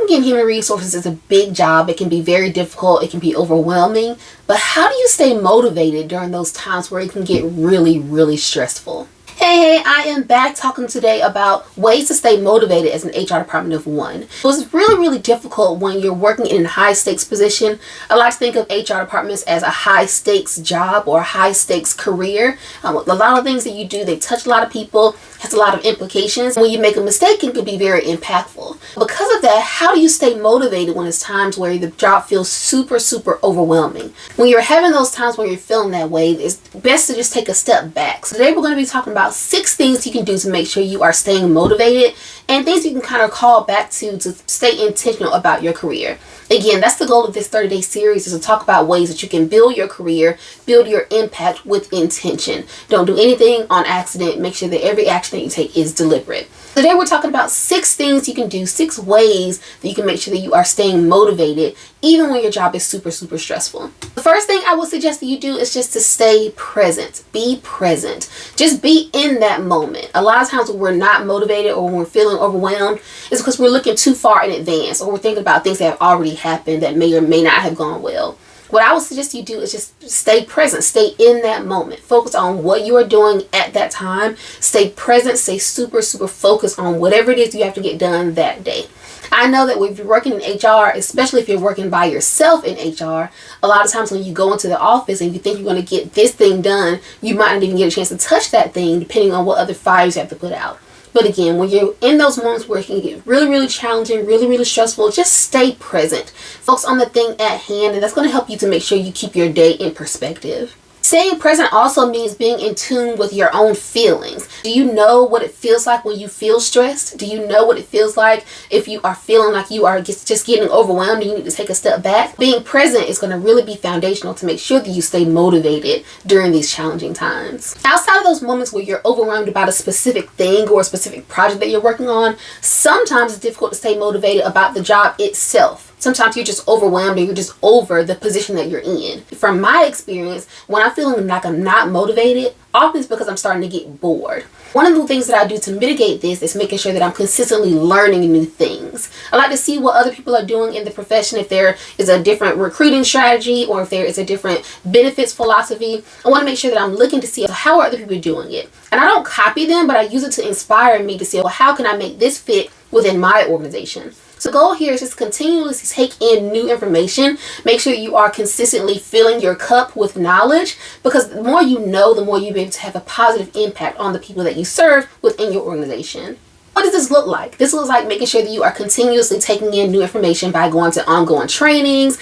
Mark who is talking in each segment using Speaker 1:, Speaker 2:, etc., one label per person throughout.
Speaker 1: Working in human resources is a big job. It can be very difficult. It can be overwhelming. But how do you stay motivated during those times where it can get really, really stressful? Hey, I am back talking today about ways to stay motivated as an HR department of one. So it's really, really difficult when you're working in a high stakes position. I like to think of HR departments as a high stakes job or a high stakes career. A lot of things that you do, they touch a lot of people, has a lot of implications. When you make a mistake, it can be very impactful. Because of that, how do you stay motivated when it's times where the job feels super, super overwhelming? When you're having those times where you're feeling that way, it's best to just take a step back. So today we're going to be talking about 6 things you can do to make sure you are staying motivated and things you can kind of call back to stay intentional about your career. Again, that's the goal of this 30-day series, is to talk about ways that you can build your career, build your impact with intention. Don't do anything on accident. Make sure that every action that you take is deliberate. Today we're talking about 6 things you can do, 6 ways that you can make sure that you are staying motivated even when your job is super, super stressful. The first thing I would suggest that you do is just to stay present. Be present. Just be in that moment. A lot of times when we're not motivated or when we're feeling overwhelmed, it's because we're looking too far in advance or we're thinking about things that have already happened that may or may not have gone well. What I would suggest you do is just stay present, stay in that moment, focus on what you are doing at that time, stay present, stay super, super focused on whatever it is you have to get done that day. I know that if you're working in HR, especially if you're working by yourself in HR, a lot of times when you go into the office and you think you're going to get this thing done, you might not even get a chance to touch that thing depending on what other fires you have to put out. But again, when you're in those moments where it can get really, really challenging, really, really stressful, just stay present. Focus on the thing at hand, and that's going to help you to make sure you keep your day in perspective. Staying present also means being in tune with your own feelings. Do you know what it feels like when you feel stressed? Do you know what it feels like if you are feeling like you are just getting overwhelmed and you need to take a step back? Being present is going to really be foundational to make sure that you stay motivated during these challenging times. Outside of those moments where you're overwhelmed about a specific thing or a specific project that you're working on, sometimes it's difficult to stay motivated about the job itself. Sometimes you're just overwhelmed and you're just over the position that you're in. From my experience, when I'm feeling like I'm not motivated, often it's because I'm starting to get bored. One of the things that I do to mitigate this is making sure that I'm consistently learning new things. I like to see what other people are doing in the profession, if there is a different recruiting strategy or if there is a different benefits philosophy. I want to make sure that I'm looking to see how are other people doing it. And I don't copy them, but I use it to inspire me to see, well, how can I make this fit within my organization? So the goal here is just continuously take in new information. Make sure you are consistently filling your cup with knowledge, because the more you know, the more you'll be able to have a positive impact on the people that you serve within your organization. What does this look like? This looks like making sure that you are continuously taking in new information by going to ongoing trainings,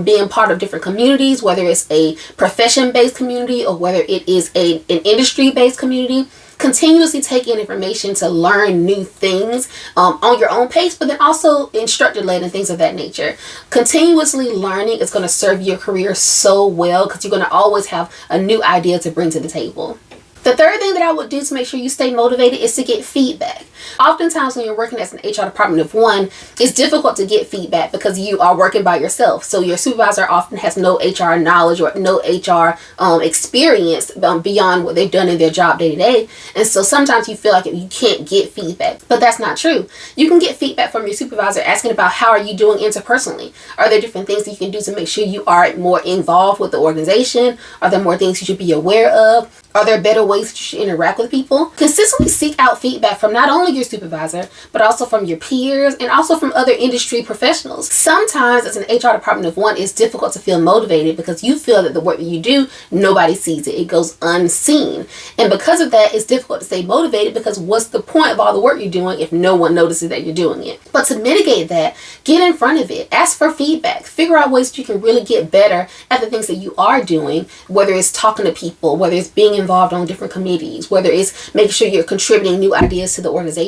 Speaker 1: being part of different communities, whether it's a profession-based community or whether it is an industry-based community. Continuously take in information to learn new things on your own pace, but then also instructor-led and things of that nature. Continuously learning is going to serve your career so well because you're going to always have a new idea to bring to the table. The third thing that I would do to make sure you stay motivated is to get feedback. Oftentimes when you're working as an HR department of one, it's difficult to get feedback because you are working by yourself. So your supervisor often has no HR knowledge or no HR experience beyond what they've done in their job day to day. And so sometimes you feel like you can't get feedback, but that's not true. You can get feedback from your supervisor asking about how are you doing interpersonally. Are there different things that you can do to make sure you are more involved with the organization? Are there more things you should be aware of? Are there better ways that you should interact with people? Consistently seek out feedback from not only your supervisor, but also from your peers and also from other industry professionals. Sometimes as an HR department of one, it's difficult to feel motivated because you feel that the work that you do, nobody sees it. It goes unseen. And because of that, it's difficult to stay motivated because what's the point of all the work you're doing if no one notices that you're doing it? But to mitigate that, get in front of it. Ask for feedback. Figure out ways that you can really get better at the things that you are doing, whether it's talking to people, whether it's being involved on different committees, whether it's making sure you're contributing new ideas to the organization.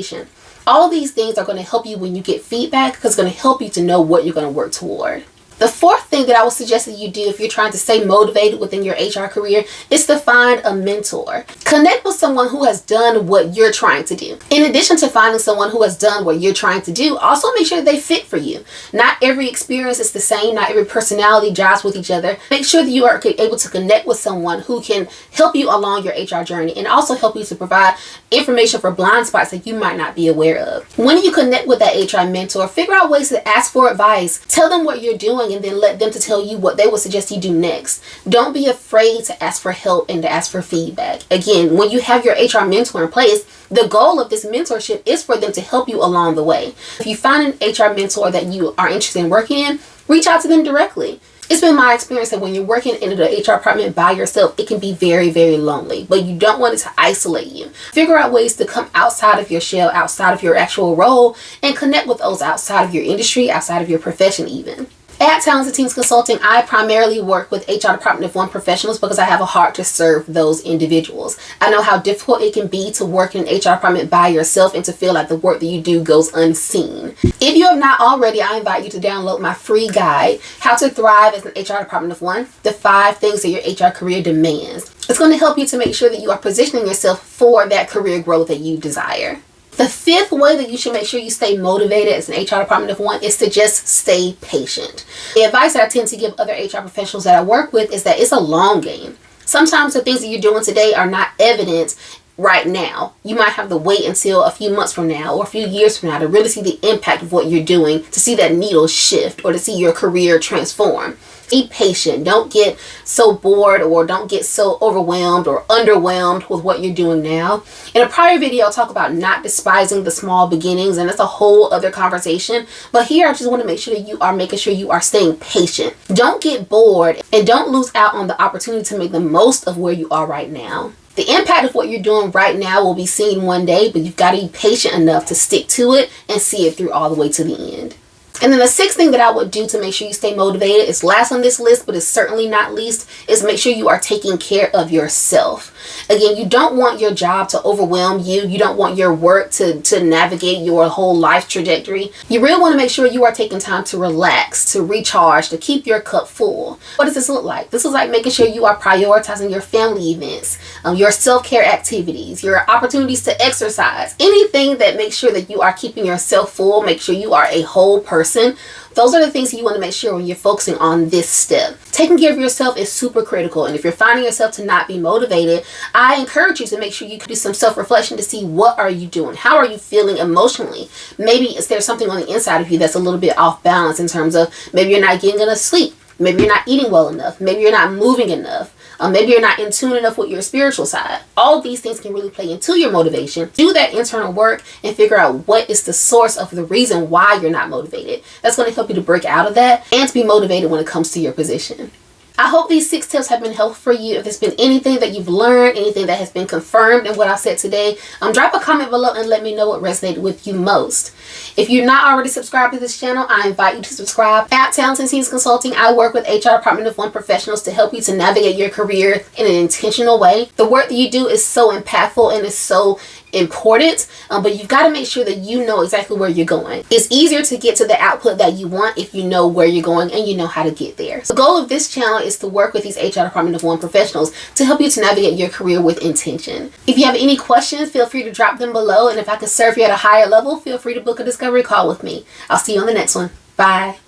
Speaker 1: All these things are going to help you when you get feedback because it's going to help you to know what you're going to work toward. The The fourth thing that I would suggest that you do if you're trying to stay motivated within your HR career is to find a mentor. Connect with someone who has done what you're trying to do. In addition to finding someone who has done what you're trying to do, also make sure they fit for you. Not every experience is the same. Not every personality jives with each other. Make sure that you are able to connect with someone who can help you along your HR journey and also help you to provide information for blind spots that you might not be aware of. When you connect with that HR mentor, figure out ways to ask for advice. Tell them what you're doing and then let them to tell you what they would suggest you do next. Don't be afraid to ask for help and to ask for feedback. Again, when you have your HR mentor in place, the goal of this mentorship is for them to help you along the way. If you find an HR mentor that you are interested in working in, reach out to them directly. It's been my experience that when you're working in the HR department by yourself, it can be very, very lonely, but you don't want it to isolate you. Figure out ways to come outside of your shell, outside of your actual role, and connect with those outside of your industry, outside of your profession even. At Talented Teens Consulting, I primarily work with HR Department of One professionals because I have a heart to serve those individuals. I know how difficult it can be to work in an HR department by yourself and to feel like the work that you do goes unseen. If you have not already, I invite you to download my free guide, How to Thrive as an HR Department of One, the 5 things that your HR career demands. It's going to help you to make sure that you are positioning yourself for that career growth that you desire. The 5th way that you should make sure you stay motivated as an HR Department of One is to just stay patient. The advice that I tend to give other HR professionals that I work with is that it's a long game. Sometimes the things that you're doing today are not evident right now. You might have to wait until a few months from now or a few years from now to really see the impact of what you're doing, to see that needle shift or to see your career transform. Be patient. Don't get so bored or don't get so overwhelmed or underwhelmed with what you're doing now. In a prior video, I'll talk about not despising the small beginnings, and that's a whole other conversation. But here, I just want to make sure that you are making sure you are staying patient. Don't get bored and don't lose out on the opportunity to make the most of where you are right now. The impact of what you're doing right now will be seen one day, but you've got to be patient enough to stick to it and see it through all the way to the end. And then the 6th thing that I would do to make sure you stay motivated is last on this list, but it's certainly not least, is make sure you are taking care of yourself. Again, you don't want your job to overwhelm you. You don't want your work to navigate your whole life trajectory. You really want to make sure you are taking time to relax, to recharge, to keep your cup full. What does this look like? This looks like making sure you are prioritizing your family events, your self-care activities, your opportunities to exercise, anything that makes sure that you are keeping yourself full, make sure you are a whole person. Those are the things that you want to make sure when you're focusing on this step. Taking care of yourself is super critical. And if you're finding yourself to not be motivated, I encourage you to make sure you can do some self-reflection to see what are you doing? How are you feeling emotionally? Maybe is there something on the inside of you that's a little bit off balance in terms of maybe you're not getting enough sleep. Maybe you're not eating well enough. Maybe you're not moving enough. Maybe you're not in tune enough with your spiritual side. All of these things can really play into your motivation. Do that internal work and figure out what is the source of the reason why you're not motivated. That's going to help you to break out of that and to be motivated when it comes to your position. I hope these 6 tips have been helpful for you. If there's been anything that you've learned, anything that has been confirmed in what I said today, drop a comment below and let me know what resonated with you most. If you're not already subscribed to this channel, I invite you to subscribe. At Talented Teens Consulting, I work with HR Department of One professionals to help you to navigate your career in an intentional way. The work that you do is so impactful and is so important, but you've got to make sure that you know exactly where you're going. It's easier to get to the output that you want if you know where you're going and you know how to get there. The goal of this channel is to work with these HR Department of One professionals to help you to navigate your career with intention. If you have any questions, feel free to drop them below, and if I can serve you at a higher level, feel free to book a discovery call with me. I'll see you on the next one. Bye.